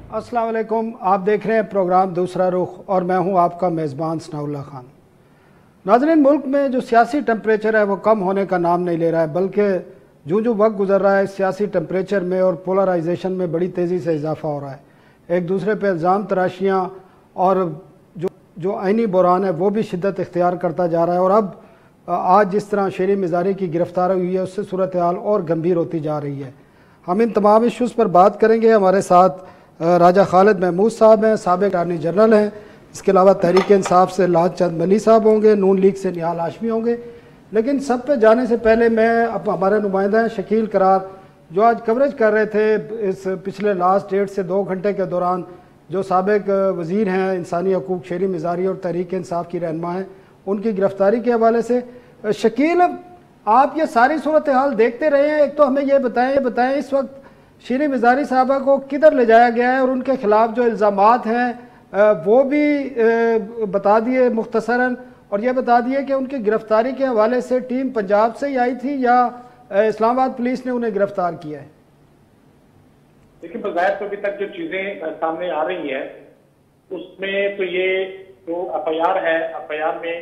अस्सलाम वालेकुम। आप देख रहे हैं प्रोग्राम दूसरा रुख और मैं हूं आपका मेज़बान सनाउल्लाह खान। नाज़रीन, मुल्क में जो सियासी टेम्परेचर है वो कम होने का नाम नहीं ले रहा है, बल्कि जो जो वक्त गुजर रहा है सियासी टेम्परेचर में और पोलराइजेशन में बड़ी तेज़ी से इजाफा हो रहा है। एक दूसरे पर इल्ज़ाम तराशियाँ और जो आइनी बुरान है वो भी शिद्दत इख्तियार करता जा रहा है। और अब आज जिस तरह शेरी मिज़ारी की गिरफ्तारी हुई है उससे सूरत हाल और गंभीर होती जा रही है। हम इन तमाम इशूज़ पर बात करेंगे। हमारे साथ राजा खालिद महमूद साहब हैं, साबिक अटॉर्नी जनरल हैं। इसके अलावा तहरीक इंसाफ से लाल चंद मली साहब होंगे, नून लीग से निहाल हाशमी होंगे। लेकिन सब पे जाने से पहले मैं अब हमारे नुमाइंदा हैं शकील करार, जो आज कवरेज कर रहे थे इस पिछले लास्ट 1.5 से 2 घंटे के दौरान, जो साबिक वज़ीर हैं इंसानी हकूक़ शेरी मिज़ारी और तहरीक इंसाफ की रहनुमा हैं, उनकी गिरफ्तारी के हवाले से। शकील, आप ये सारी सूरत हाल देखते रहे हैं, एक तो हमें ये बताएं इस वक्त शेरी मिज़ारी साहबा को किधर ले जाया गया है और उनके खिलाफ जो इल्ज़ामात हैं वो भी बता दिए मुख्तसरन, और ये बता दिए कि उनकी गिरफ्तारी के हवाले से टीम पंजाब से ही आई थी या इस्लामाबाद पुलिस ने उन्हें गिरफ्तार किया है। देखिए, बज़ाहिर तो अभी तक जो चीजें सामने आ रही हैं उसमें तो ये जो एफआईआर है, एफआईआर में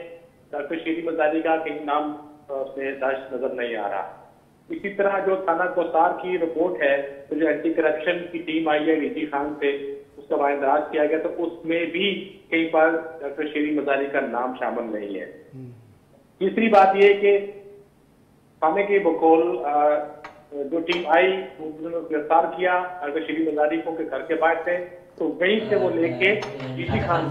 डॉक्टर शेरी मिज़ारी का कहीं नाम उसमें दर्ज नजर नहीं आ रहा। इसी तरह जो थाना कोसार की रिपोर्ट है, तो जो एंटी करप्शन की टीम आई है डीजी खान से, उसका बाइंदराज किया गया, तो उसमें भी कहीं पर डॉक्टर शेरी मिज़ारी का नाम शामिल नहीं है। तीसरी बात यह कि थाने के बकौल जो टीम आई उन्होंने गिरफ्तार किया डॉक्टर शेरी मिज़ारी को के घर के बाहर से, तो वहीं से वो लेके डीजी खान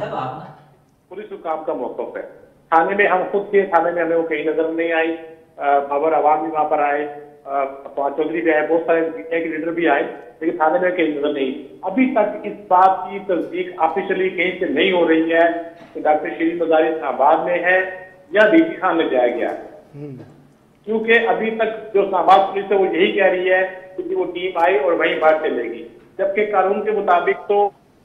पुलिस हुकाम का मौक़िफ़ है। थाने में हम खुद के थाने में हमें वो कहीं नजर नहीं आई। खबर अवाम भी वहां पर आए, फवाद चौधरी भी आए, बहुत सारे मीडिया के लीडर भी आए, लेकिन थाने में कहीं नजर नहीं। अभी तक इस बात की तस्दीक ऑफिशियली कहीं से नहीं हो रही है कि डॉक्टर शेरी मिज़ारी इस्लामाबाद में है या डीजी खान ले जाया गया, क्योंकि अभी तक जो इस्लामाबाद पुलिस है वो यही कह रही है कि वो टीम आई और वहीं बाहर चलेगी। जबकि कानून के मुताबिक तो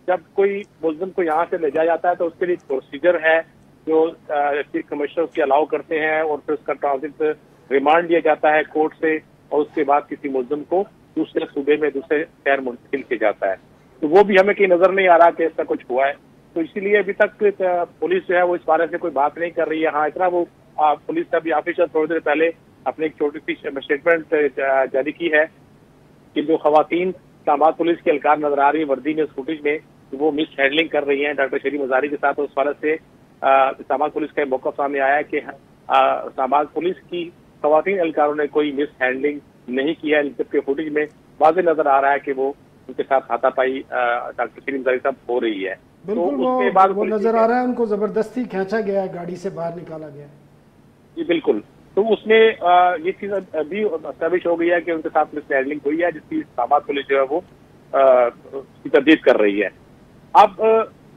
जब कोई मुल्ज़िम को यहाँ से ले जाया जाता है तो उसके लिए प्रोसीजर है जो चीफ कमिश्नर उसकी अलाउ करते हैं, और फिर उसका ट्रांजिट रिमांड दिया जाता है कोर्ट से, और उसके बाद किसी मुल्ज़िम को दूसरे सूबे में दूसरे शहर मुंतकिल किया जाता है। तो वो भी हमें कहीं नजर नहीं आ रहा कि ऐसा कुछ हुआ है। तो इसीलिए अभी तक पुलिस जो है वो इस बारे से कोई बात नहीं कर रही है। हाँ, इतना वो पुलिस का भी ऑफिसर थोड़ी देर पहले अपने एक छोटी सी स्टेटमेंट जारी की है कि जो खवातीन इस्लामाबाद पुलिस की एहलकार नजर आ रही है वर्दी में, फुटेज में, तो वो मिस हैंडलिंग कर रही है डॉक्टर शेरी मिज़ारी के साथ। उस वाले से इस्लामाबाद पुलिस का मौका सामने आया है कि इस्लामाबाद पुलिस की खवातीन एहलकारों ने कोई मिस हैंडलिंग नहीं किया, जबकि फुटेज में वाज़ेह नजर आ रहा है कि वो उनके साथ हाथापाई डॉक्टर शेरी मिज़ारी साहब हो रही है। तो उसके बाद वो नजर आ रहा है उनको जबरदस्ती खींचा गया है, गाड़ी से बाहर निकाला गया। जी बिल्कुल। तो उसमें ये चीज अभी एस्टैब्लिश हो गई है कि उनके साथ मिस हैंडलिंग हुई है, जिसकी इस्लामाबाद पुलिस जो है वो उसकी तर्दीद कर रही है। अब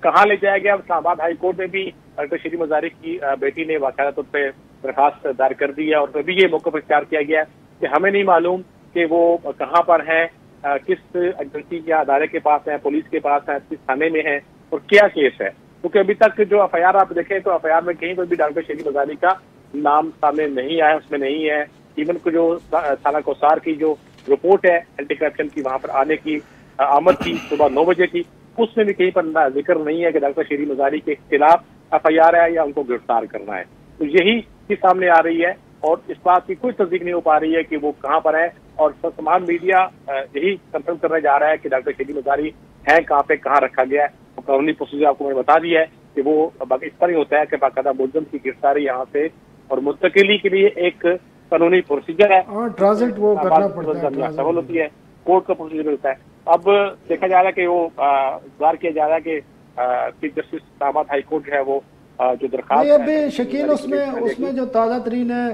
कहाँ ले जाया गया? इस्लामाबाद हाई कोर्ट में भी डॉक्टर शेरी मिज़ारी की बेटी ने बाकायदा तौर पर दरखास्त दायर कर दी है, और अभी ये मौक़िफ़ इख्तियार किया गया कि हमें नहीं मालूम कि वो कहाँ पर है, किस एजेंसी या अदारे के पास है, पुलिस के पास है, किस थाने में है और क्या केस है। क्योंकि अभी तक जो एफआईआर आप देखें तो एफआईआर में कहीं पर भी डॉक्टर शेरी मिज़ारी का नाम सामने नहीं आया, उसमें नहीं है। इवन को जो थाना कोसार की जो रिपोर्ट है एंटी करप्शन की, वहां पर आने की आमद की सुबह 9 बजे की, उसमें भी कहीं पर जिक्र नहीं है कि डॉक्टर शेरी मिज़ारी के खिलाफ एफआईआर है या उनको गिरफ्तार करना है। तो यही चीज सामने आ रही है और इस बात की कोई तस्दीक नहीं हो पा रही है कि वो कहाँ पर है, और तमाम मीडिया यही कंफर्म करने जा रहा है कि डॉक्टर शेरी मिज़ारी है कहाँ पे, कहाँ रखा गया है। तो कानूनी प्रोसीजर आपको मैंने बता दिया है कि वो इस पर ही होता है कि बाकायदा मुल्ज़िम की गिरफ्तारी यहाँ से और मुंतकिली के लिए एक कानूनी प्रोसीजर है, ट्रांजिट वो करना पड़ता है, सवाल होती है, कोर्ट का प्रोसीजर होता है। अब देखा जा रहा है कि वो इंतजार किया जा रहा है कि chief justice Islamabad high court जो है वो जो दरखास्त अभी शकील उसमें जो ताज़ा तरीन है,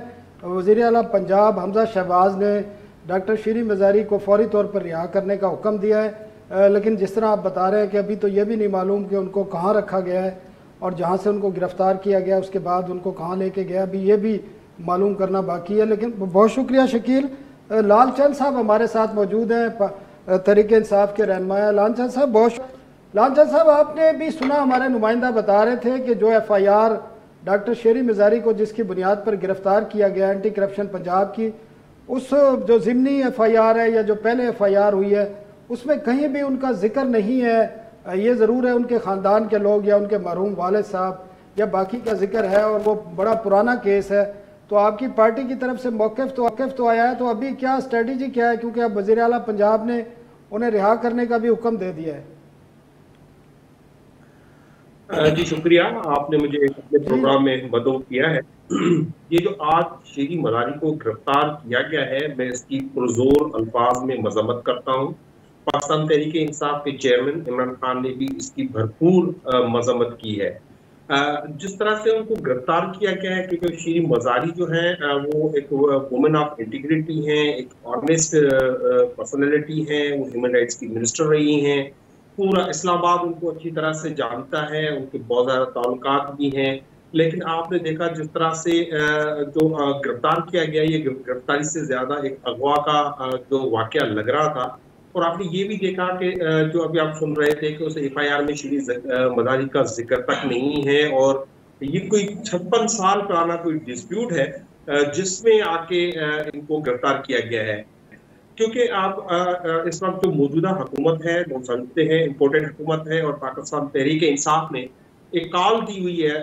वज़ीर आला पंजाब हमजा शहबाज ने डॉक्टर शेरी मिज़ारी को फौरी तौर पर रिहा करने का हुक्म दिया है। लेकिन जिस तरह आप बता रहे हैं कि अभी तो ये भी नहीं मालूम कि उनको कहाँ रखा गया है और जहाँ से उनको गिरफ्तार किया गया उसके बाद उनको कहाँ लेके गया, अभी ये भी मालूम करना बाकी है। लेकिन बहुत शुक्रिया शकील। लाल चंद साहब हमारे साथ मौजूद हैं, तहरीक इंसाफ के रहनुमा। लाल चंद साहब, आपने भी सुना, हमारे नुमाइंदा बता रहे थे कि जो एफआईआर डॉक्टर शेरी मिज़ारी को जिसकी बुनियाद पर गिरफ्तार किया गया एंटी करप्शन पंजाब की, उस जो ज़िमनी एफआईआर है या जो पहले एफआईआर हुई है उसमें कहीं भी उनका जिक्र नहीं है। ये ज़रूर है उनके ख़ानदान के लोग या उनके मरहूम वालिद साहब या बाकी का जिक्र है, और वो बड़ा पुराना केस है। तो आपकी पार्टी की तरफ से मौक़िफ़ तो आया है, तो अभी क्या स्ट्रेटजी क्या है, क्योंकि अब वज़ीर आला पंजाब ने उन्हें रिहा करने का भी हुक्म दे दिया है। जी शुक्रिया, आपने मुझे अपने प्रोग्राम में मदद किया है। ये जो आज शेरी मज़ारी को गिरफ्तार किया गया है, मैं इसकी पुरजोर अल्फाज में मजम्मत करता हूँ। पाकिस्तान तहरीक इंसाफ के चेयरमैन इमरान खान ने भी इसकी भरपूर मजम्मत की है। जिस तरह से उनको गिरफ्तार किया गया है, क्योंकि शेरी मज़ारी जो है वो एक वुमेन ऑफ इंटीग्रिटी हैं, एक ऑनेस्ट पर्सनैलिटी हैं, वो ह्यूमन राइट्स की मिनिस्टर रही हैं, पूरा इस्लामाबाद उनको अच्छी तरह से जानता है, उनके बहुत ज़्यादा ताल्लुकात भी हैं। लेकिन आपने देखा जिस तरह से जो गिरफ्तार किया गया, ये गिरफ्तारी से ज़्यादा एक अगवा का जो वाक़या लग रहा था। और आपने ये भी देखा कि जो अभी आप सुन रहे थे कि उस FIR में शेरी मज़ारी का जिक्र तक नहीं है, और ये कोई 56 साल पुराना कोई डिस्प्यूट है जिसमें आके इनको गिरफ्तार किया गया है। क्योंकि आप इस वक्त जो मौजूदा हुकूमत है, वो समझते हैं इम्पोर्टेंट हुकूमत है, और पाकिस्तान तहरीक इंसाफ ने एक कॉल दी हुई है,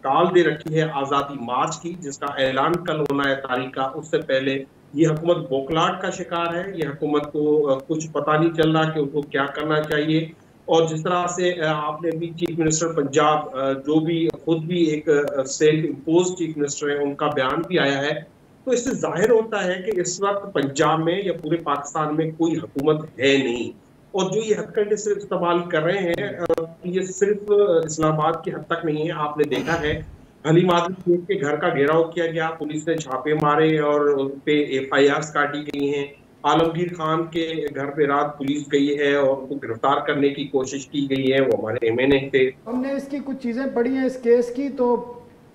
कॉल दे रखी है आज़ादी मार्च की, जिसका ऐलान कल होना है तारीख का। उससे पहले ये हुकूमत बौखलाहट का शिकार है। ये हुकूमत को कुछ पता नहीं चल रहा कि उनको क्या करना चाहिए। और जिस तरह से आपने भी चीफ मिनिस्टर पंजाब, जो भी खुद भी एक सेल्फ इम्पोज चीफ मिनिस्टर है, उनका बयान भी आया है, तो इससे जाहिर होता है कि इस वक्त पंजाब में या पूरे पाकिस्तान में कोई हुकूमत है नहीं। और जो ये हथकंडे सिर्फ इस्तेमाल कर रहे हैं, ये सिर्फ इस्लामाबाद की हद तक नहीं है। आपने देखा है हलीम आदम शेख के घर का घेराव किया गया, पुलिस ने छापे मारे और उन पे FIRs काटी गई हैं। आलमगीर खान के घर पे रात पुलिस गई है और उनको गिरफ्तार करने की कोशिश की गई है, वो हमारे MNA थे। हमने इसकी कुछ चीज़ें पढ़ी हैं इस केस की, तो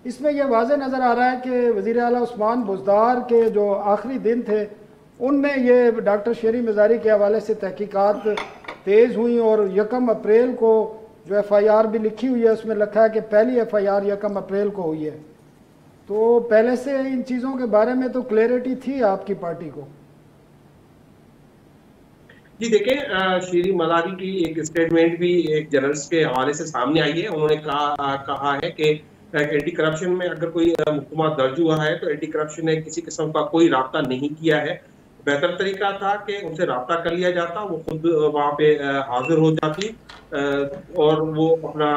इसमें यह वाज़े नज़र आ रहा है कि वज़ीर आला उस्मान बुज़दार के जो आखिरी दिन थे, उनमें ये डॉक्टर शेरी मज़ारी के हवाले से तहकीकात तेज़ हुई, और 1 अप्रैल को जो FIR भी लिखी हुई है उसमें लिखा है कि पहली FIR 1 अप्रैल को हुई है। तो पहले से इन चीज़ों के बारे में तो क्लैरिटी थी आपकी पार्टी को? जी देखें, शेरी मज़ारी की एक स्टेटमेंट भी एक जर्नलिस्ट के हवाले से सामने आई है। उन्होंने कहा है कि एंटी करप्शन में अगर कोई मुकदमा दर्ज हुआ है तो एंटी करप्शन ने किसी किस्म का कोई राब्ता नहीं किया है। बेहतर तरीका था कि उनसे राब्ता कर लिया जाता, वो खुद वहाँ पे हाजिर हो जाती और वो अपना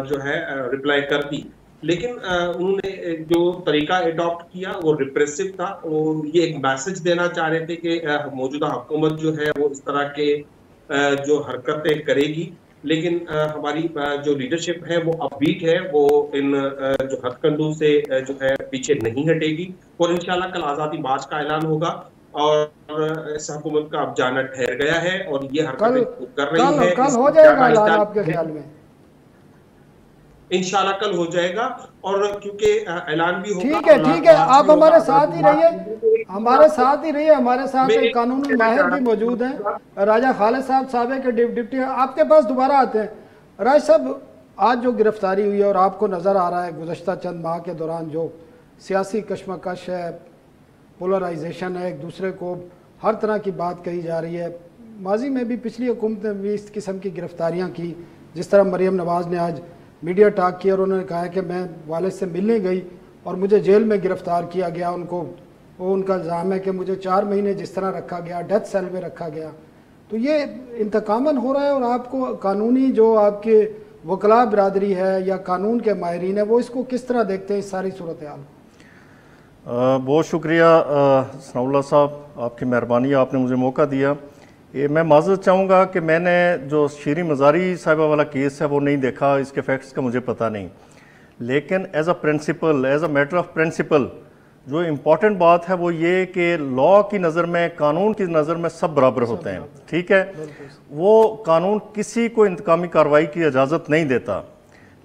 जो है रिप्लाई करती। लेकिन उन्होंने जो तरीका एडॉप्ट किया वो रिप्रेसिव था। और ये एक मैसेज देना चाह रहे थे कि मौजूदा हुकूमत जो है वो इस तरह के जो हरकतें करेगी, लेकिन हमारी जो लीडरशिप है वो अपबीट है, वो इन जो हथकंडों से जो है पीछे नहीं हटेगी। और इंशाल्लाह कल आज़ादी मार्च का ऐलान होगा, और इस हुकूमत का अब जाना ठहर गया है और ये हरकतें कर रही है। कल हो जाएगा ऐलान आपके ख्याल में? इंशाल्लाह कल हो जाएगा, और क्योंकि ऐलान भी होगा। ठीक है, आप हमारे साथ ही रहिए, हमारे साथ एक कानूनी माहिर भी मौजूद हैं, राजा खालिद साहब साबिक के डिप्टी। आपके पास दोबारा आते हैं। राज साहब, आज जो गिरफ्तारी हुई है और आपको नज़र आ रहा है गुज़श्ता चंद माह के दौरान जो सियासी कशमकश है, पोलराइजेशन है, एक दूसरे को हर तरह की बात कही जा रही है। माजी में भी पिछली हुकूमत ने भी इस किस्म की गिरफ्तारियाँ की, जिस तरह मरीम नवाज़ ने आज मीडिया टॉक किया और उन्होंने कहा कि मैं वालिद से मिलने गई और मुझे जेल में गिरफ़्तार किया गया। उनका इल्ज़ाम है कि मुझे 4 महीने जिस तरह रखा गया, डेथ सेल में रखा गया। तो ये इंतकामन हो रहा है, और आपको कानूनी जो आपके वकला बिरादरी है या कानून के माहिरीन है, वो इसको किस तरह देखते हैं इस सारी सूरत हाल? बहुत शुक्रिया सनाउल्लाह साहब, आपकी मेहरबानी, आपने मुझे मौका दिया। ये मैं माज़रत चाहूँगा कि मैंने जो शेरी मज़ारी साहिबा वाला केस है वो नहीं देखा, इसके फैक्ट्स का मुझे पता नहीं। लेकिन as a principle, as a matter of principle, जो इम्पॉर्टेंट बात है वो ये कि लॉ की नज़र में, कानून की नज़र में सब बराबर होते हैं। ठीक है, वो कानून किसी को इंतकामी कार्रवाई की इजाज़त नहीं देता।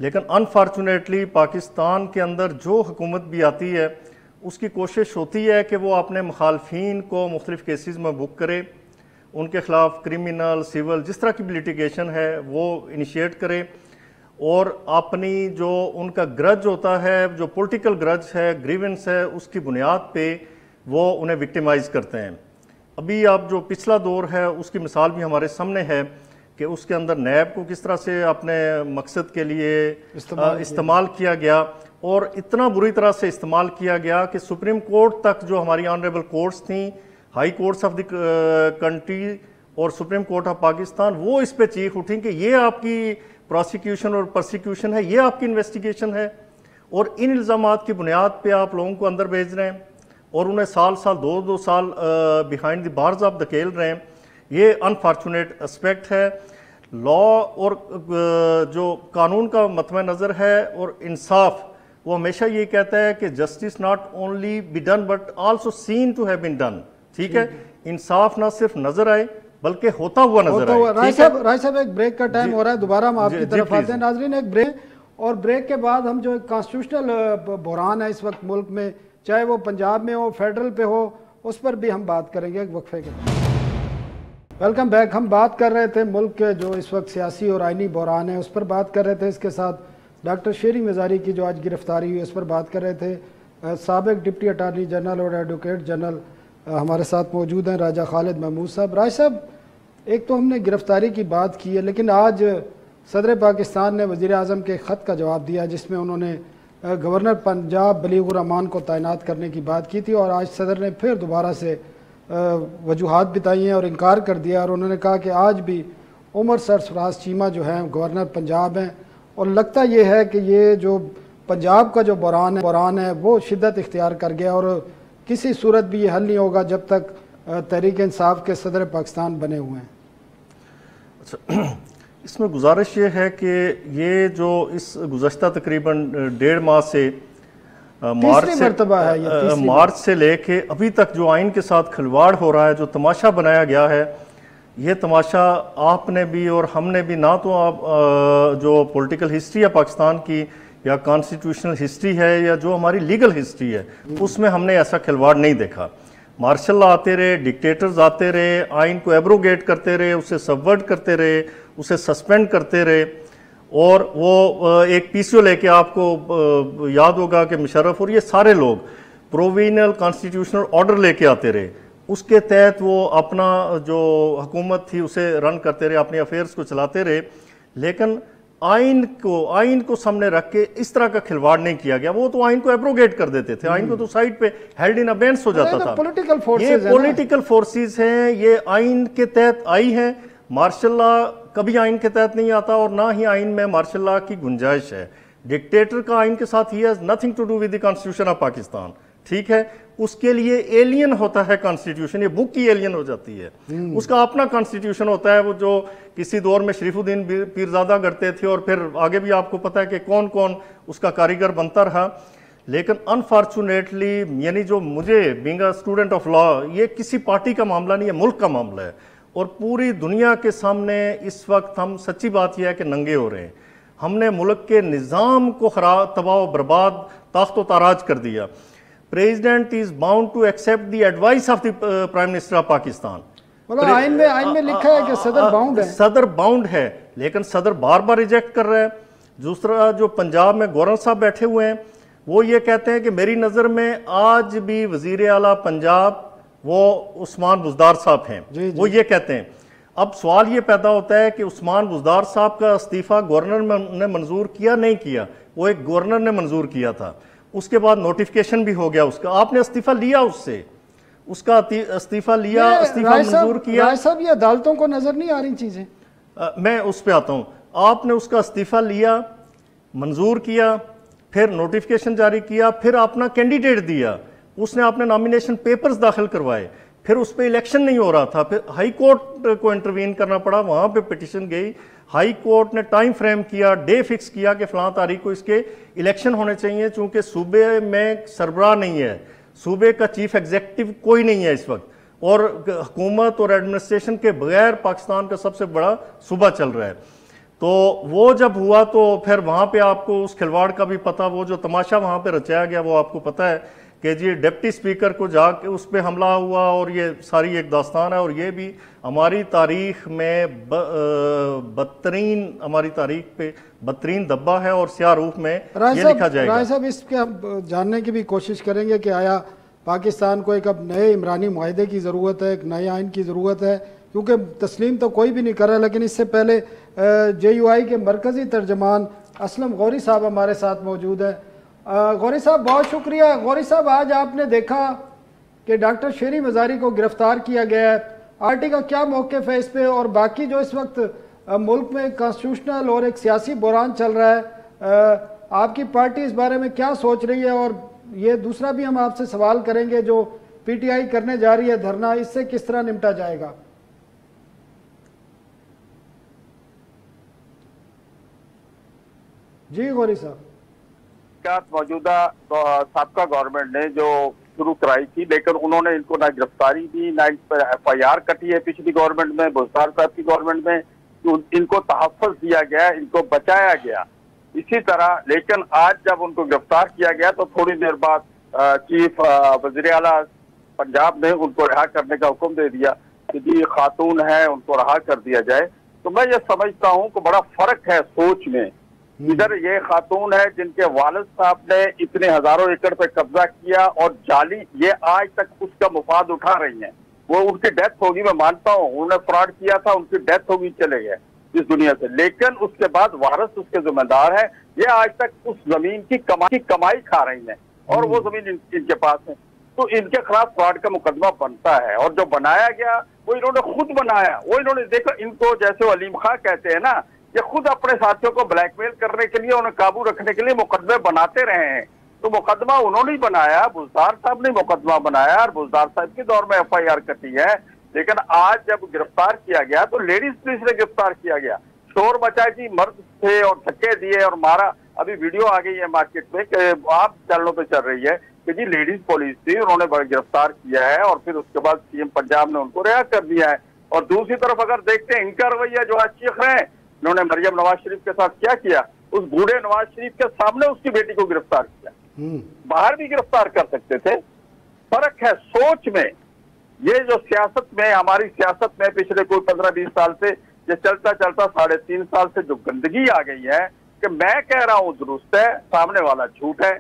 लेकिन अनफॉर्चुनेटली पाकिस्तान के अंदर जो हुकूमत भी आती है उसकी कोशिश होती है कि वो अपने मुखालफीन को मुख्तलिफ़ केसेस में बुक करे, उनके ख़िलाफ़ क्रिमिनल, सिविल, जिस तरह की भी लिटिगेशन है वो इनिशिएट करे, और अपनी जो उनका ग्रज होता है, जो पॉलिटिकल ग्रज है, ग्रीवेंस है, उसकी बुनियाद पे वो उन्हें विक्टिमाइज़ करते हैं। अभी आप जो पिछला दौर है उसकी मिसाल भी हमारे सामने है कि उसके अंदर नैब को किस तरह से अपने मकसद के लिए इस्तेमाल किया गया, और इतना बुरी तरह से इस्तेमाल किया गया कि सुप्रीम कोर्ट तक जो हमारी ऑनरेबल कोर्ट्स थी, high courts of the country और सुप्रीम कोर्ट ऑफ पाकिस्तान, वो इस पे चीख उठी कि ये आपकी प्रोसिक्यूशन और प्रोसिक्यूशन है, ये आपकी इन्वेस्टिगेशन है, और इन इल्ज़ामात की बुनियाद पे आप लोगों को अंदर भेज रहे हैं और उन्हें साल साल 2-2 साल बिहाइंड द बार्स आप धकेल रहे हैं। ये अनफॉर्चुनेट एस्पेक्ट है। लॉ और जो कानून का मतम नज़र है और इंसाफ, वो हमेशा ये कहता है कि justice not only be done but also seen to have been done. ठीक है, इंसाफ ना सिर्फ नजर आए बल्कि होता हुआ नजर आए। राय साहब एक ब्रेक का टाइम हो रहा है, दोबारा हम आपकी तरफ आते हैं। नाजरीन एक ब्रेक, और ब्रेक के बाद हम जो एक कॉन्स्टिट्यूशनल बहरान है इस वक्त मुल्क में, चाहे वो पंजाब में हो, फेडरल पे हो, उस पर भी हम बात करेंगे एक वक्फे के बाद। Welcome back. हम बात कर रहे थे मुल्क के जो इस वक्त सियासी और आइनी बहरान है उस पर बात कर रहे थे। इसके साथ डॉक्टर शेरी मज़ारी की जो आज गिरफ्तारी हुई उस पर बात कर रहे थे। साबिक डिप्टी अटारनी जनरल और एडवोकेट जनरल हमारे साथ मौजूद हैं, राजा खालिद महमूद साहब। राज साहब, एक तो हमने गिरफ्तारी की बात की है, लेकिन आज सदर पाकिस्तान ने वज़ीर आज़म के ख़त का जवाब दिया जिसमें उन्होंने गवर्नर पंजाब बलीगुर रहमान को तैनात करने की बात की थी, और आज सदर ने फिर दोबारा से वजूहात बताई हैं और इनकार कर दिया, और उन्होंने कहा कि आज भी उमर सरफराज चीमा जो हैं गवर्नर पंजाब हैं, और लगता ये है कि ये जो पंजाब का जो बहरान है वो शिद्दत इख्तियार कर गया, और किसी सूरत भी ये हल नहीं होगा जब तक तहरीक इंसाफ के सदर पाकिस्तान बने हुए हैं। अच्छा, इसमें गुजारिश ये है कि ये जो इस गुज़श्ता तकरीबन 1.5 माह से मार्च से लेके अभी तक जो आइन के साथ खिलवाड़ हो रहा है, जो तमाशा बनाया गया है, ये तमाशा आपने भी और हमने भी, ना तो आप जो पॉलिटिकल हिस्ट्री है पाकिस्तान की या कॉन्स्टिट्यूशनल हिस्ट्री है या जो हमारी लीगल हिस्ट्री है, उसमें हमने ऐसा खिलवाड़ नहीं देखा। मार्शल आते रहे, डिक्टेटर्स आते रहे, आइन को एब्रोगेट करते रहे, उसे सबवर्ट करते रहे, उसे सस्पेंड करते रहे, और वो एक पीसीओ लेके आपको याद होगा कि मुशर्रफ और ये सारे लोग प्रोविजनल कॉन्स्टिट्यूशनल ऑर्डर लेके आते रहे, उसके तहत वो अपना जो हुकूमत थी उसे रन करते रहे, अपने अफेयर्स को चलाते रहे, लेकिन आइन को सामने रख के इस तरह का खिलवाड़ नहीं किया गया। वो तो आइन को एब्रोगेट कर देते थे, आइन को तो साइड पे हेल्ड इन अबेंस हो जाता था। पॉलिटिकल फोर्सेस, ये पॉलिटिकल फोर्सेस हैं, ये आइन के तहत आई हैं। मार्शल लॉ कभी आइन के तहत नहीं आता और ना ही आइन में मार्शल लॉ की गुंजाइश है। डिक्टेटर का आइन के साथ ही has nothing to do with the constitution of Pakistan. ठीक है, उसके लिए एलियन होता है कॉन्स्टिट्यूशन, ये बुक की एलियन हो जाती है, उसका अपना कॉन्स्टिट्यूशन होता है, वो जो किसी दौर में शरीफुद्दीन पीरजादा करते थे, और फिर आगे भी आपको पता है कि कौन कौन उसका कारीगर बनता रहा। लेकिन अनफॉर्चुनेटली, यानी जो मुझे being a student of law, ये किसी पार्टी का मामला नहीं है, मुल्क का मामला है, और पूरी दुनिया के सामने इस वक्त हम, सच्ची बात यह है कि नंगे हो रहे हैं। हमने मुल्क के निज़ाम को खराब, तबाह बर्बाद, ताख्तो ताराज कर दिया। President is bound to accept the advice of the prime minister of Pakistan. आइन में लिखा है कि सदर बाउंड है, सदर बाउंड है, लेकिन सदर बार बार रिजेक्ट कर रहा है। दूसरा, जो पंजाब में गवर्नर साहब बैठे हुए हैं, वो ये कहते हैं कि मेरी नज़र में आज भी वजीर आला पंजाब वो उस्मान बुज़दार साहब हैं, वो ये कहते हैं। अब सवाल ये पैदा होता है कि उस्मान बुज़दार साहब का इस्तीफा गवर्नर ने मंजूर किया नहीं किया, वो एक गवर्नर ने मंजूर किया था, उसके बाद नोटिफिकेशन भी हो गया उसका, आपने इस्तीफा लिया, उससे उसका इस्तीफा लिया, इस्तीफा मंजूर किया। राय साहब, ये अदालतों को नजर नहीं आ रही चीजें? मैं उस पर आता हूँ। आपने उसका इस्तीफा लिया, मंजूर किया, फिर नोटिफिकेशन जारी किया, फिर अपना कैंडिडेट दिया, उसने अपने नॉमिनेशन पेपर्स दाखिल करवाए, फिर उस पर इलेक्शन नहीं हो रहा था, फिर हाई कोर्ट को इंटरवीन करना पड़ा, वहाँ पे पिटिशन गई, हाई कोर्ट ने टाइम फ्रेम किया, डे फिक्स किया कि फलां तारीख को इसके इलेक्शन होने चाहिए। चूंकि सूबे में सरबराह नहीं है, सूबे का चीफ एग्जीक्यूटिव कोई नहीं है इस वक्त, और हुकूमत और एडमिनिस्ट्रेशन के बगैर पाकिस्तान का सबसे बड़ा सूबा चल रहा है। तो वो जब हुआ तो फिर वहाँ पे आपको उस खिलवाड़ का भी पता, वो जो तमाशा वहाँ पे रचाया गया वो आपको पता है कि जी डिप्टी स्पीकर को जाके उस पर हमला हुआ, और ये सारी एक दास्तान है, और ये भी हमारी तारीख में बदतरीन, हमारी तारीख पे बदतरीन दब्बा है, और स्याह रूप में ये लिखा जाएगा। राय साहब, इसके हम जानने की भी कोशिश करेंगे कि आया पाकिस्तान को एक अब नए इमरानी माहदे की ज़रूरत है, एक नए आइन की ज़रूरत है, क्योंकि तस्लीम तो कोई भी नहीं कर रहा। लेकिन इससे पहले JUI के मरकज़ी तर्जमान असलम गौरी साहब हमारे साथ मौजूद है। गौरी साहब बहुत शुक्रिया। गौरी साहब, आज आपने देखा कि डॉक्टर शेरी मज़ारी को गिरफ़्तार किया गया है, RT का क्या मौक़िफ़ है इस पर, और बाकी जो इस वक्त मुल्क में कॉन्स्टिट्यूशनल और एक सियासी बहरान चल रहा है, आपकी पार्टी इस बारे में क्या सोच रही है? और ये दूसरा भी हम आपसे सवाल करेंगे, जो PTI करने जा रही है धरना, इससे किस तरह निपटा जाएगा? जी गौरी साहब। मौजूदा साबका गवर्नमेंट ने जो शुरू कराई थी, लेकिन उन्होंने इनको ना गिरफ्तारी दी, ना इन पर FIR कटी है पिछली गवर्नमेंट में, बुज़दार साहब की गवर्नमेंट में। तो इनको तहफ़्फ़ुज़ दिया गया, इनको बचाया गया इसी तरह। लेकिन आज जब उनको गिरफ्तार किया गया तो थोड़ी देर बाद चीफ वज़ीर आला पंजाब ने उनको रिहा करने का हुक्म दे दिया कि जी खातून है, उनको रिहा कर दिया जाए। तो मैं ये समझता हूँ कि बड़ा फर्क है सोच में। इधर ये खातून है जिनके वालिद साहब ने इतने हजारों एकड़ पे कब्जा किया और जाली, ये आज तक उसका मुफाद उठा रही हैं। वो उनकी डेथ होगी, मैं मानता हूँ, उन्होंने फ्रॉड किया था, उनकी डेथ होगी, चले गए इस दुनिया से। लेकिन उसके बाद वारिस उसके जिम्मेदार है। ये आज तक उस जमीन की कमाई खा रही हैं और वो जमीन इनके पास है। तो इनके खिलाफ फ्रॉड का मुकदमा बनता है। और जो बनाया गया वो इन्होंने खुद बनाया। वो इन्होंने देखो, इनको जैसे अलीम खां कहते हैं ना, ये खुद अपने साथियों को ब्लैकमेल करने के लिए, उन्हें काबू रखने के लिए मुकदमे बनाते रहे हैं। तो मुकदमा उन्होंने ही बनाया, बुज़दार साहब ने मुकदमा बनाया और बुज़दार साहब के दौर में FIR कटी है। लेकिन आज जब गिरफ्तार किया गया तो लेडीज पुलिस ने गिरफ्तार किया गया, शोर मचाया कि मर्द थे और धक्के दिए और मारा। अभी वीडियो आ गई है मार्केट में कि आप चैनलों पे चल रही है कि जी लेडीज पुलिस थी, उन्होंने गिरफ्तार किया है और फिर उसके बाद CM पंजाब ने उनको रिहा कर दिया है। और दूसरी तरफ अगर देखते हैं इनका रवैया, जो आज चीख रहे हैं, इन्होंने मरियम नवाज शरीफ के साथ क्या किया, उस बूढ़े नवाज शरीफ के सामने उसकी बेटी को गिरफ्तार किया। बाहर भी गिरफ्तार कर सकते थे। फर्क है सोच में। ये जो सियासत में, हमारी सियासत में पिछले कोई 15-20 साल से ये चलता चलता 3.5 साल से जो गंदगी आ गई है कि मैं कह रहा हूं दुरुस्त है, सामने वाला झूठ है।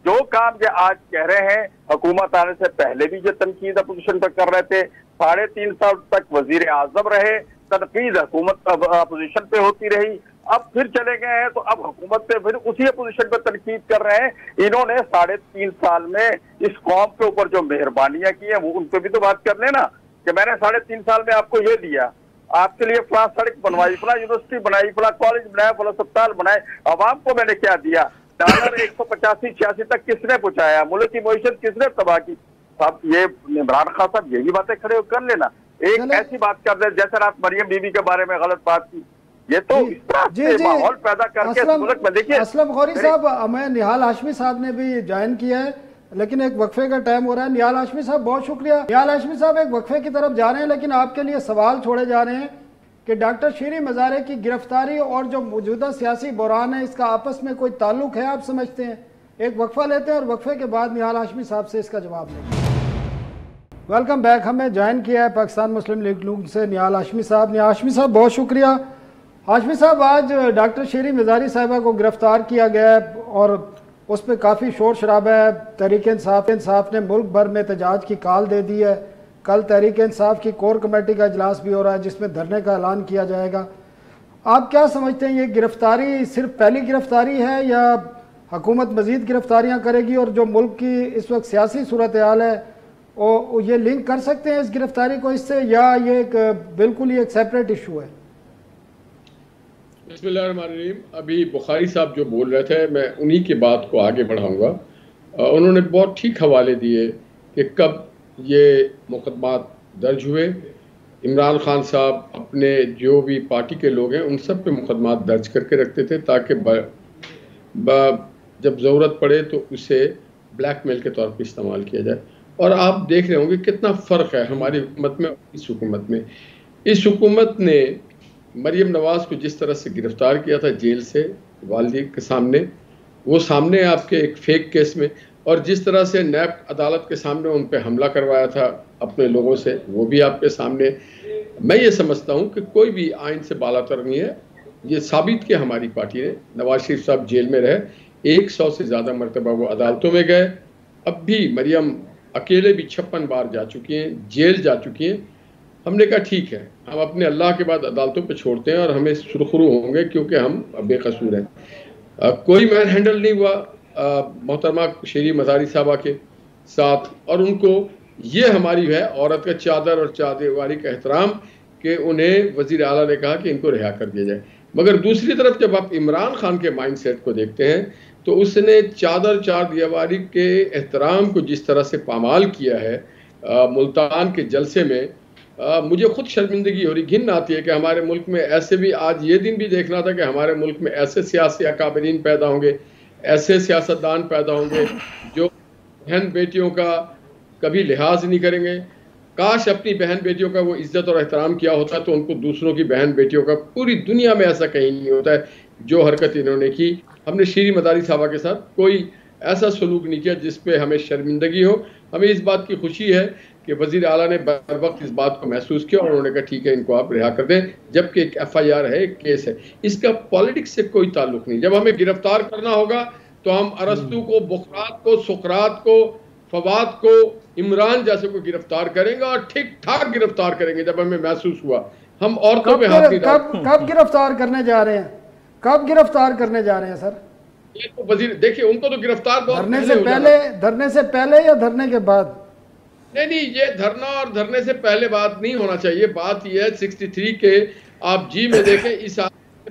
जो काम ये आज कह रहे हैं, हुकूमत आने से पहले भी जो तनकीद अपोजिशन पर कर रहे थे, 3.5 साल तक वजीर आजम रहे, तनकीद हुकूमत अपोजिशन पे होती रही। अब फिर चले गए हैं तो अब हुकूमत पे फिर उसी अपोजिशन पे तनकीद कर रहे हैं। इन्होंने 3.5 साल में इस कौम के ऊपर जो मेहरबानियां की है वो उन पे भी तो बात कर लेना कि मैंने 3.5 साल में आपको ये दिया, आपके लिए फला सड़क बनवाई, फला यूनिवर्सिटी बनाई, फला कॉलेज बनाया, फला अस्पताल बनाए। अवाम को मैंने क्या दिया? डॉलर 185-86 तक किसने पहुंचाया? मुल्क की मईशत किसने तबाह की? साहब ये इमरान खान साहब यही बातें खड़े कर लेना। एक ऐसी बात कर दे जैसे रात मरियम बीबी के बारे में गलत बात की, ये तो माहौल पैदा करके मुल्क में। देखिए असलम गौरी साहब, हमें निहाल हाशमी साहब ने भी ज्वाइन किया है, लेकिन एक वक्फे का टाइम हो रहा है। निहाल हाशमी साहब बहुत शुक्रिया। निहाल हाशमी साहब एक वक्फे की तरफ जा रहे हैं, लेकिन आपके लिए सवाल छोड़े जा रहे हैं कि डॉक्टर शेरी मज़ारी की गिरफ्तारी और जो मौजूदा सियासी बहरान है, इसका आपस में कोई ताल्लुक है, आप समझते हैं? एक वक्फा लेते हैं और वक्फे के बाद निहाल हाशमी साहब से इसका जवाब लेंगे। Welcome back. हमें ज्वाइन किया है पाकिस्तान मुस्लिम लीग नून से निहाल हाशमी साहब। निहाल हाशमी साहब बहुत शुक्रिया। हाशमी साहब, आज डॉक्टर शेरी मज़ारी साहिबा को गिरफ्तार किया गया है और उस पर काफ़ी शोर शराबा है। तहरीक इंसाफ ने मुल्क भर में एहतजाज की कॉल दे दी है। कल तहरीक इंसाफ की कोर कमेटी का इजलास भी हो रहा है जिसमें धरने का ऐलान किया जाएगा। आप क्या समझते हैं, ये गिरफ्तारी सिर्फ पहली गिरफ्तारी है या हुकूमत मज़ीद गिरफ्तारियाँ करेगी? और जो मुल्क की इस वक्त सियासी सूरत हाल है, और ये लिंक कर सकते हैं इस गिरफ्तारी को इससे, या ये एक बिल्कुल ही एक सेपरेट इशू है? बिस्मिल्लाहिर्रहमानिर्रहीम। अभी बुखारी साहब जो बोल रहे थे, मैं उन्हीं की बात को आगे बढ़ाऊंगा। उन्होंने बहुत ठीक हवाले दिए कि कब ये मुकदमात दर्ज हुए। इमरान खान साहब अपने जो भी पार्टी के लोग हैं उन सब पे मुकदमात दर्ज करके रखते थे ताकि जब ज़रूरत पड़े तो उसे ब्लैकमेल के तौर पर इस्तेमाल किया जाए। और आप देख रहे होंगे कितना फ़र्क है हमारी हुकूमत में इस हुकूमत में। इस हुकूमत ने मरियम नवाज़ को जिस तरह से गिरफ़्तार किया था जेल से वालिदी के सामने, वो सामने आपके एक फ़ेक केस में, और जिस तरह से नैब अदालत के सामने उन पर हमला करवाया था अपने लोगों से, वो भी आपके सामने। मैं ये समझता हूँ कि कोई भी आइन से बालातर नहीं है। ये साबित किया हमारी पार्टी ने। नवाज शरीफ साहब जेल में रहे, 100 से ज़्यादा मरतबा वो अदालतों में गए। अब भी मरियम अकेले भी 56 बार जा चुकी हैं, जेल जा चुकी हैं। हमने कहा ठीक है, हम अपने अल्लाह के बाद अदालतों पे छोड़ते हैं और हमें सुरखरू होंगे क्योंकि हम बेकसूर हैं। कोई मैन हैंडल नहीं हुआ मोहतरमा शेरी मज़ारी साहबा के साथ, और उनको ये हमारी है औरत का चादर और चादरवारी का एहतराम कि उन्हें वज़ीर आला ने कहा कि इनको रिहा कर दिया जाए। मगर दूसरी तरफ जब आप इमरान खान के माइंडसेट को देखते हैं तो उसने चादर चारदीवारी के एहतराम को जिस तरह से पामाल किया है मुल्तान के जलसे में, मुझे खुद शर्मिंदगी हो रही, घिन आती है कि हमारे मुल्क में ऐसे भी, आज ये दिन भी देखना था कि हमारे मुल्क में ऐसे सियासी अकाबरीन पैदा होंगे, ऐसे सियासतदान पैदा होंगे जो बहन बेटियों का कभी लिहाज नहीं करेंगे। काश अपनी बहन बेटियों का वो इज्जत और एहतराम किया होता तो उनको दूसरों की बहन बेटियों का, पूरी दुनिया में ऐसा कहीं नहीं होता है जो हरकत इन्होंने की। हमने शेरी मज़ारी साहबा के साथ कोई ऐसा सलूक नहीं किया जिस पे हमें शर्मिंदगी हो। हमें इस बात की खुशी है कि वज़ीर आला ने बर वक्त इस बात को महसूस किया और उन्होंने कहा ठीक है, इनको आप रिहा कर दें, जबकि एक FIR है, एक केस है, इसका पॉलिटिक्स से कोई ताल्लुक नहीं। जब हमें गिरफ्तार करना होगा तो हम अरस्तु को, बुखरात को, सुकरात को, फवाद को, इमरान जैसे को गिरफ्तार करेंगे और ठीक ठाक गिरफ्तार करेंगे। जब हमें महसूस हुआ हम औरतों पे हाथ नहीं डालते। कब गिरफ्तार करने जा रहे हैं, कब गिरफ्तार करने जा रहे हैं सर? ये तो वजीर, देखिए उनको तो गिरफ्तार धरने से पहले या धरने के बाद? नहीं, ये धरना और धरने से पहले बात नहीं होना चाहिए। बात यह है 63 के आप जी में देखें, इस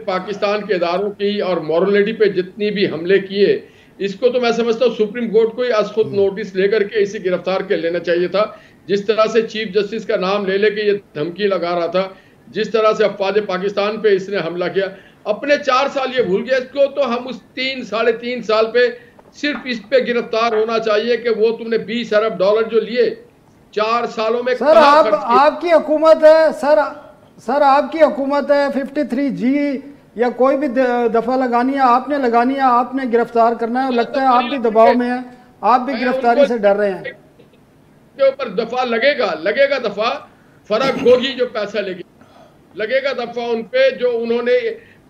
पाकिस्तान के इदारों की और मॉरलिटी पे जितनी भी हमले किए, इसको तो मैं समझता हूँ सुप्रीम कोर्ट को ही आज खुद नोटिस लेकर के इसे गिरफ्तार कर लेना चाहिए था। जिस तरह से चीफ जस्टिस का नाम ले लेके ये धमकी लगा रहा था, जिस तरह से अफवाज पाकिस्तान पे इसने हमला किया, अपने 4 साल ये भूल गया। इसको तो हम उस 3-3.5 साल पे सिर्फ इस पे गिरफ्तार होना चाहिए कि वो तुमने $20 अरब जो लिए 4 सालों में। सर आपकी हुकूमत है, सर आपकी हुकूमत है, 53G या कोई भी दफा लगानी है, आपने लगानी है, आपने गिरफ्तार करना है। लगता है आप भी दबाव में हैं, आप भी गिरफ्तारी से डर रहे हैं। के ऊपर दफा लगेगा दफा, फर्क होगी जो पैसा लगेगा दफा उन पे जो उन्होंने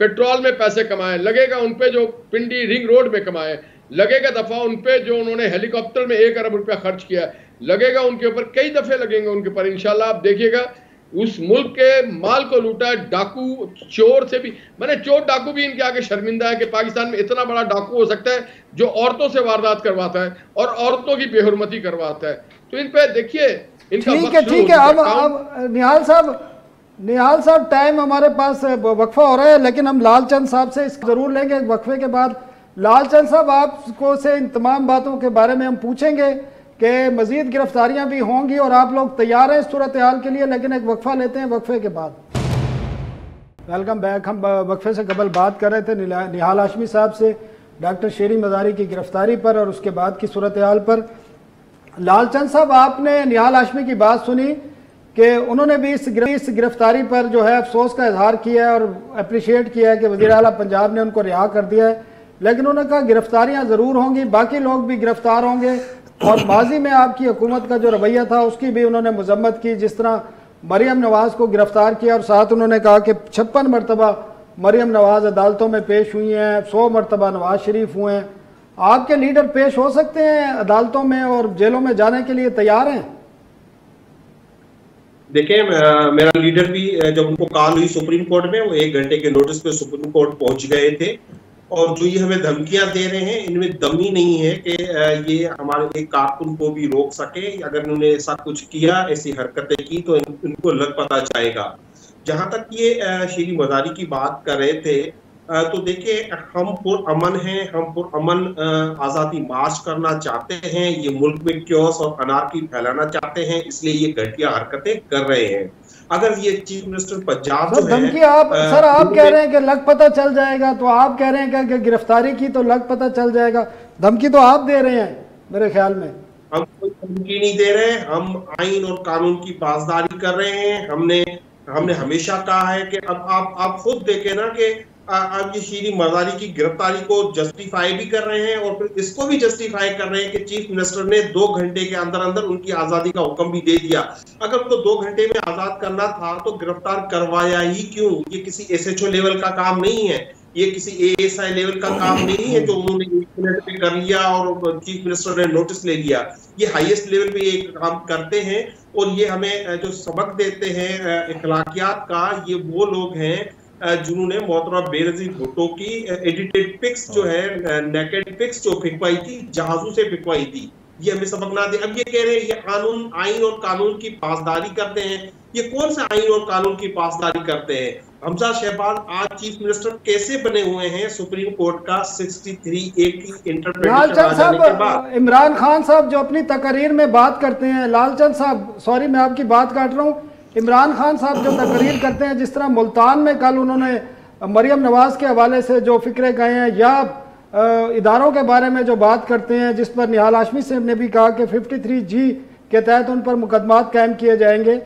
पेट्रोल में पैसे कमाए, लगेगा उन पे जो पिंडी रिंग रोड में कमाए, लगेगा दफा उन पे जो उन्होंने हेलीकॉप्टर में 1 अरब रुपया खर्च किया, लगेगा उनके ऊपर, कई दफे लगेंगे उनके ऊपर इंशाल्लाह। आप देखिएगा उस मुल्क के माल को लूटा, डाकू चोर से भी, मैंने चोर डाकू भी इनके आगे शर्मिंदा है कि पाकिस्तान में इतना बड़ा डाकू हो सकता है जो औरतों से वारदात करवाता है और औरतों की बेहुरमती करवाता है। तो इन पे देखिए इनका ठीक है। अब निहाल साहब टाइम हमारे पास वक्फा हो रहा है, लेकिन हम लालचंद साहब से जरूर लेंगे वक्फे के बाद। लालचंद साहब आपको से इन तमाम बातों के बारे में हम पूछेंगे कि मजीद गिरफ्तारियां भी होंगी और आप लोग तैयार हैं इस सूरत हाल के लिए, लेकिन एक वक्फा लेते हैं, वक्फे के बाद। Welcome back. हम वक्फे से कबल बात कर रहे थे निहाल हाशमी साहब से डॉक्टर शेरी मज़ारी की गिरफ्तारी पर और उसके बाद की सूरत हाल पर। लालचंद साहब, आपने निहाल हाशमी की बात सुनी कि उन्होंने भी इस गिरफ्तारी पर जो है अफसोस का इजहार किया है और अप्रिशिएट किया है कि वज़ीर आला पंजाब ने उनको रिहा कर दिया है, लेकिन उन्होंने कहा गिरफ्तारियां ज़रूर होंगी, बाकी लोग भी गिरफ्तार होंगे। और माजी में आपकी हुकूमत का जो रवैया था उसकी भी उन्होंने मजम्मत की, जिस तरह मरियम नवाज को गिरफ्तार किया और साथ उन्होंने कहा कि 56 मरतबा मरियम नवाज अदालतों में पेश हुई हैं, 100 मरतबा नवाज शरीफ हुए हैं। आपके लीडर पेश हो सकते हैं अदालतों में और जेलों में जाने के लिए तैयार हैं? देखिए, मेरा लीडर भी जब उनको कॉल हुई सुप्रीम कोर्ट में, वो 1 घंटे के नोटिस पे सुप्रीम कोर्ट पहुंच गए थे। और जो ये हमें धमकियां दे रहे हैं, इनमें दम ही नहीं है कि ये हमारे एक कारकुन को भी रोक सके। अगर उन्होंने ऐसा कुछ किया, ऐसी हरकतें की, तो इनको लग पता जाएगा। जहां तक ये शेरी मज़ारी की बात कर रहे थे, तो देखिए हम पुरअमन हैं, हम पुरअमन आज़ादी मार्च करना चाहते हैं। ये मुल्क में क्योस और अनार्की फैलाना चाहते हैं, इसलिए ये घटिया हरकतें कर रहे हैं। अगर ये चीफ मिनिस्टर पंजाब जो है, धमकी आप सर आप कह रहे हैं कि लग पता चल जाएगा, तो आप कह रहे हैं कि गिरफ्तारी की तो लग पता चल जाएगा, धमकी तो आप दे रहे हैं मेरे ख्याल में। हम कोई धमकी नहीं दे रहे, हम आइन और कानून की पासदारी कर रहे हैं। हमने हमेशा कहा है कि अब आप खुद देखें ना कि अब ये शेरी मज़ारी की गिरफ्तारी को जस्टिफाई भी कर रहे हैं और फिर इसको भी जस्टिफाई कर रहे हैं कि चीफ मिनिस्टर ने 2 घंटे के अंदर अंदर उनकी आजादी का हुक्म भी दे दिया। अगर उनको 2 घंटे में आजाद करना था तो गिरफ्तार करवाया ही क्यों? ये किसी SHO लेवल का काम नहीं है, ये किसी ASI लेवल का काम नहीं है जो उन्होंने 1 मिनट में कर लिया और चीफ मिनिस्टर ने नोटिस ले लिया। ये हाईएस्ट लेवल पे ये काम करते हैं और ये हमें जो सबक देते हैं इखलाकियात का, ये वो लोग हैं जिन्होंने मोहतरमा बेनजीर भुट्टो की एडिटेड पिक्स जो है, नेकेड पिक्स जो फिकवाई थी, जहाजों से फिकवाई थी। ये हमें सबक ना दे। अब ये कह रहे हैं ये कानून, आइन और कानून की पासदारी करते हैं। ये कौन सा आइन और कानून की पासदारी करते हैं? हमजा शहबाज आज चीफ मिनिस्टर कैसे बने हुए हैं सुप्रीम कोर्ट का 63A की इंटरप्रिटेशन आ जाने के बाद? इमरान खान साहब जो अपनी तकरीर में बात करते हैं, लालचंद साहब सॉरी मैं आपकी बात काट रहा हूँ, इमरान खान साहब जो तकरीर करते हैं, जिस तरह मुल्तान में कल उन्होंने मरियम नवाज के हवाले से जो फिक्रे कहे हैं या इदारों के बारे में जो बात करते हैं, जिस पर निहाल हाशमी साहब ने भी कहा कि 53G के तहत उन पर मुकदमात कायम किए जाएंगे,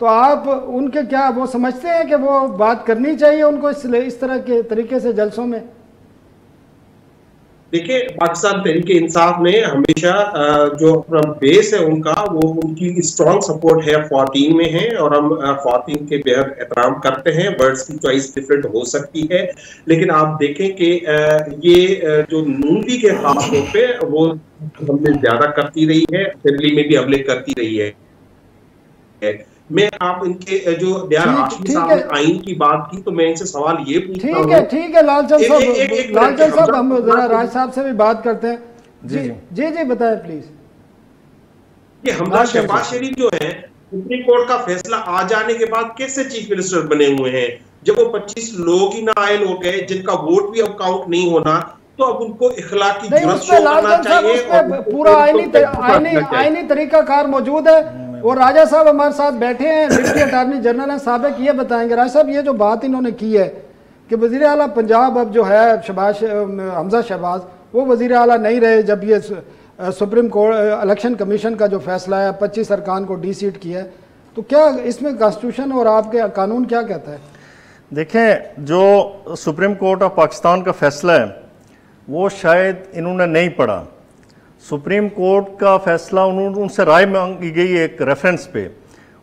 तो आप उनके क्या वो समझते हैं कि वो बात करनी चाहिए उनको इस तरह के तरीके से जलसों में? देखिए, पाकिस्तान तहरीके इंसाफ ने हमेशा जो अपना बेस है उनका, वो उनकी स्ट्रॉन्ग सपोर्ट है 14 में है और हम 14 के बेहद एहतराम करते हैं। वर्ड्स की चॉइस डिफरेंट हो सकती है, लेकिन आप देखें कि ये जो नून लीग के खास तौर पे वो हमले ज्यादा करती रही है, असेंबली में भी हमले करती रही है। मैं आप इनके जो आइन की बात की, तो मैं इनसे सवाल ये पूछता हूं। ठीक है लालचंद साहब हम जरा राज साहब से भी बात करते हैं। जी बताएं प्लीज। ये हमजा शहबाज शरीफ जो है, सुप्रीम कोर्ट का फैसला आ जाने के बाद कैसे चीफ मिनिस्टर बने हुए हैं? जब वो 25 लोग ही नाअहल हो गए जिनका वोट भी अब काउंट नहीं होना, तो अब उनको इखलाकी जुर्म शो करना चाहिए। पूरा आईनी तरीकाकार मौजूद है और राजा साहब हमारे साथ बैठे हैं, डिप्टी अटॉर्नी जनरल हैं, साबिक ये बताएंगे। राजा साहब, ये जो बात इन्होंने की है कि वज़ीर आला पंजाब अब जो है हमजा शहबाज, वो वज़ीर आला नहीं रहे जब ये सुप्रीम कोर्ट इलेक्शन कमीशन का जो फैसला है 25 अरकान को डी-सीट किया है, तो क्या इसमें कॉन्स्टिट्यूशन और आपके कानून क्या कहता है? देखें, जो सुप्रीम कोर्ट ऑफ पाकिस्तान का फैसला है वो शायद इन्होंने नहीं पढ़ा। सुप्रीम कोर्ट का फैसला उनसे राय मांगी गई एक रेफरेंस पे,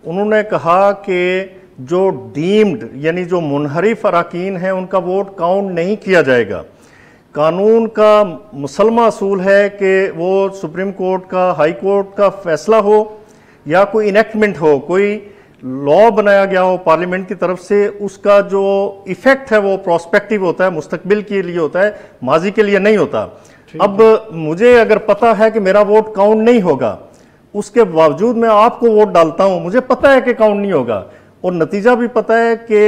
उन्होंने कहा कि जो डीम्ड यानी जो मुनहरिफ अराकीन हैं उनका वोट काउंट नहीं किया जाएगा। कानून का मुसलमा असूल है कि वो सुप्रीम कोर्ट का, हाई कोर्ट का फैसला हो या कोई इनेक्टमेंट हो, कोई लॉ बनाया गया हो पार्लियामेंट की तरफ से, उसका जो इफेक्ट है वो प्रोस्पेक्टिव होता है, मुस्तकबिल के लिए होता है, माजी के लिए नहीं होता। अब मुझे अगर पता है कि मेरा वोट काउंट नहीं होगा, उसके बावजूद मैं आपको वोट डालता हूं, मुझे पता है कि काउंट नहीं होगा और नतीजा भी पता है कि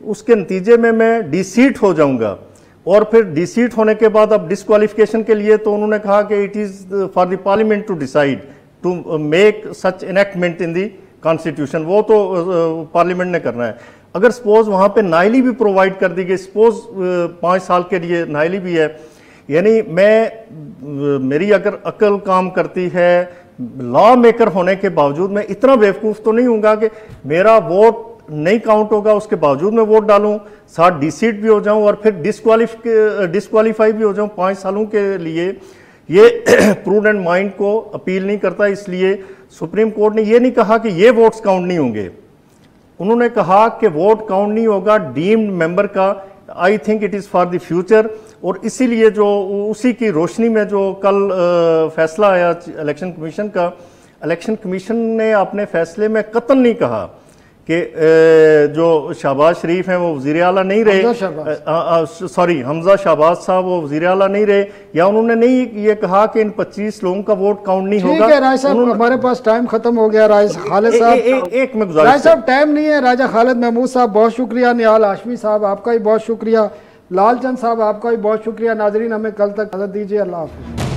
उसके नतीजे में मैं डी-सीट हो जाऊंगा, और फिर डी-सीट होने के बाद अब डिस्क्वालिफिकेशन के लिए तो उन्होंने कहा कि it is for the parliament to decide to make such enactment in the constitution, वो तो पार्लियामेंट ने करना है। अगर सपोज वहाँ पे नाइली भी प्रोवाइड कर दी गई, सपोज 5 साल के लिए नाइली भी है, यानी मेरी अगर अकल काम करती है, लॉ मेकर होने के बावजूद मैं इतना बेवकूफ़ तो नहीं हूँगा कि मेरा वोट नहीं काउंट होगा, उसके बावजूद मैं वोट डालूं, साथ डी-सीट भी हो जाऊं और फिर डिस्क्वालीफाई भी हो जाऊं 5 सालों के लिए। ये प्रूडेंट माइंड को अपील नहीं करता। इसलिए सुप्रीम कोर्ट ने ये नहीं कहा कि ये वोट्स काउंट नहीं होंगे, उन्होंने कहा कि वोट काउंट नहीं होगा डीम्ड मेंबर का। I think it is for the future, और इसीलिए जो उसी की रोशनी में जो कल फैसला आया इलेक्शन कमीशन का, इलेक्शन कमीशन ने अपने फैसले में कतई नहीं कहा कि जो शहबाज शरीफ हैं वो वज़ीर आला नहीं रहे, सॉरी हमजा शहबाज साहब वो वज़ीर आला नहीं रहे, या उन्होंने नहीं ये कहा कि इन 25 लोगों का वोट काउंट नहीं होगा। राय साहब, हमारे पास टाइम खत्म हो गया। राय खालिद साहब, एक में गुजारिश, राय साहब टाइम नहीं है। राजा खालिद महमूद साहब बहुत शुक्रिया, निहाल हाशमी साहब आपका भी बहुत शुक्रिया, लालचंद साहब आपका भी बहुत शुक्रिया। नाजरीन, हमें कल तक इजाज़त दीजिए। अल्लाह हाफ़िज़।